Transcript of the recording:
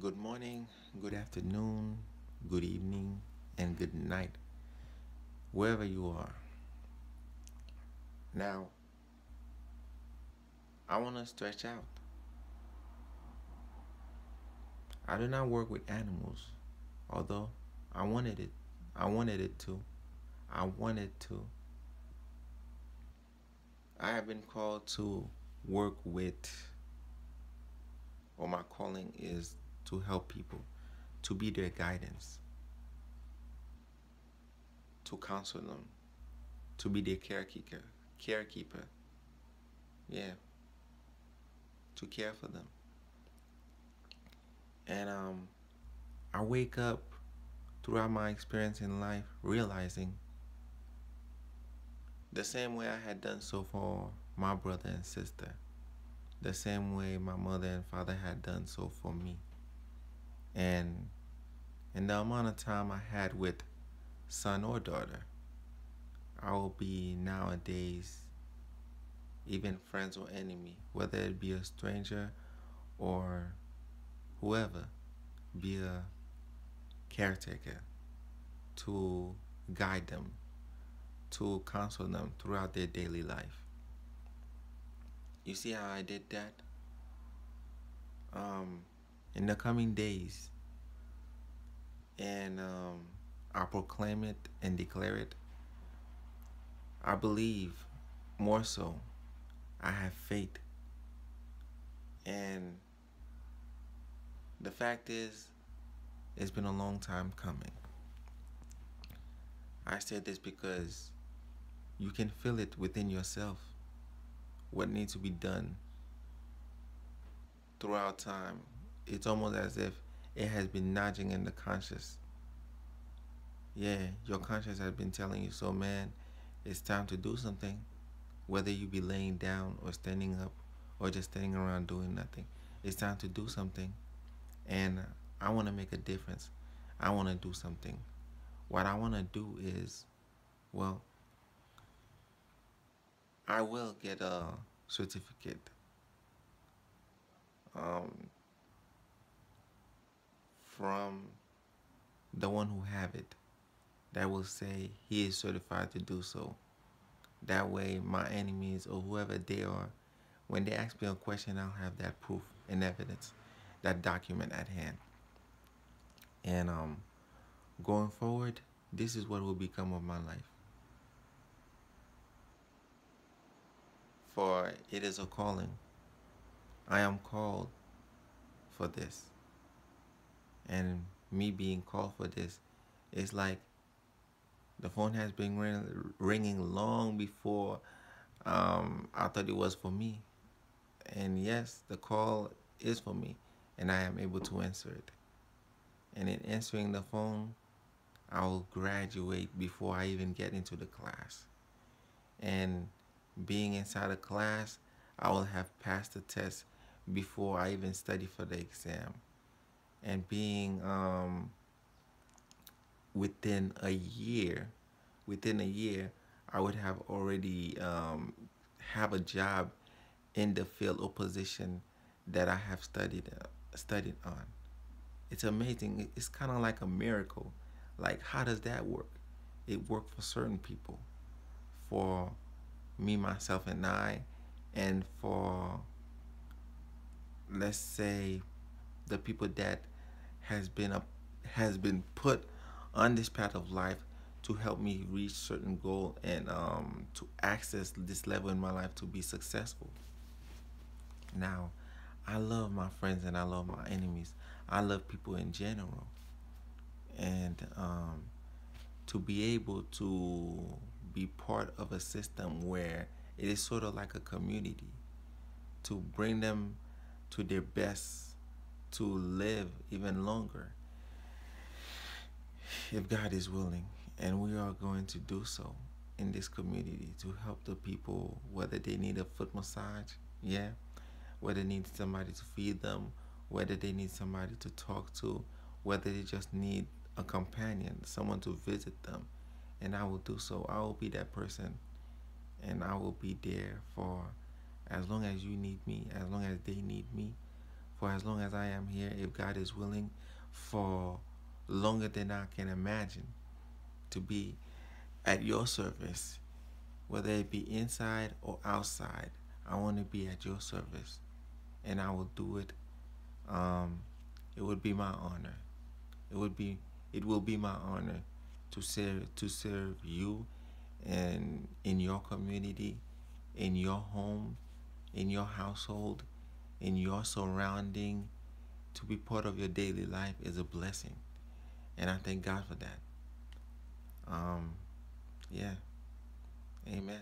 Good morning, good afternoon, good evening, and good night, wherever you are. Now, I want to stretch out. I do not work with animals, although I wanted it. I wanted it to. I wanted to. I have been called to work with, or my calling is to help people, to be their guidance, to counsel them, to be their carekeeper, yeah, to care for them. And I wake up throughout my experience in life realizing the same way I had done so for my brother and sister, the same way my mother and father had done so for me. And in the amount of time I had with son or daughter, I will be nowadays even friends or enemy, whether it be a stranger or whoever, be a caretaker to guide them, to counsel them throughout their daily life. You see how I did that? Um, in the coming days, and I proclaim it and declare it. I believe more so. I have faith. And the fact is, it's been a long time coming. I said this because you can feel it within yourself what needs to be done throughout time. It's almost as if it has been nudging in the conscious. Yeah, your conscience has been telling you, so man, it's time to do something. Whether you be laying down or standing up or just standing around doing nothing, it's time to do something. And I want to make a difference. I want to do something. What I want to do is, well, I will get a certificate um, from the one who have it that will say he is certified to do so. That way, my enemies or whoever they are, when they ask me a question, I'll have that proof and evidence, that document at hand. And going forward, this is what will become of my life. For it is a calling. I am called for this. And me being called for this is like the phone has been ringing long before I thought it was for me. And yes, the call is for me, and I am able to answer it. And in answering the phone, I will graduate before I even get into the class. And being inside a class, I will have passed the test before I even study for the exam. And being within a year, within a year, I would have already have a job in the field or position that I have studied on. It's amazing. It's kind of like a miracle. Like, how does that work? It worked for certain people, for me, myself, and I, and for, let's say, the people that has been a, has been put on this path of life to help me reach certain goal and to access this level in my life to be successful. Now, I love my friends and I love my enemies. I love people in general, and to be able to be part of a system where it is sort of like a community, to bring them to their best, to live even longer, if God is willing. And we are going to do so in this community to help the people, whether they need a foot massage, yeah, whether they need somebody to feed them, whether they need somebody to talk to, whether they just need a companion, someone to visit them. And I will do so. I will be that person, and I will be there for as long as you need me, as long as they need me, for as long as I am here, if God is willing, for longer than I can imagine, to be at your service, whether it be inside or outside. I want to be at your service, and I will do it. Um, it would be my honor. It would be. It will be my honor to serve you, and in your community, in your home, in your household, in your surrounding. To be part of your daily life is a blessing, and I thank God for that. Um, yeah. Amen.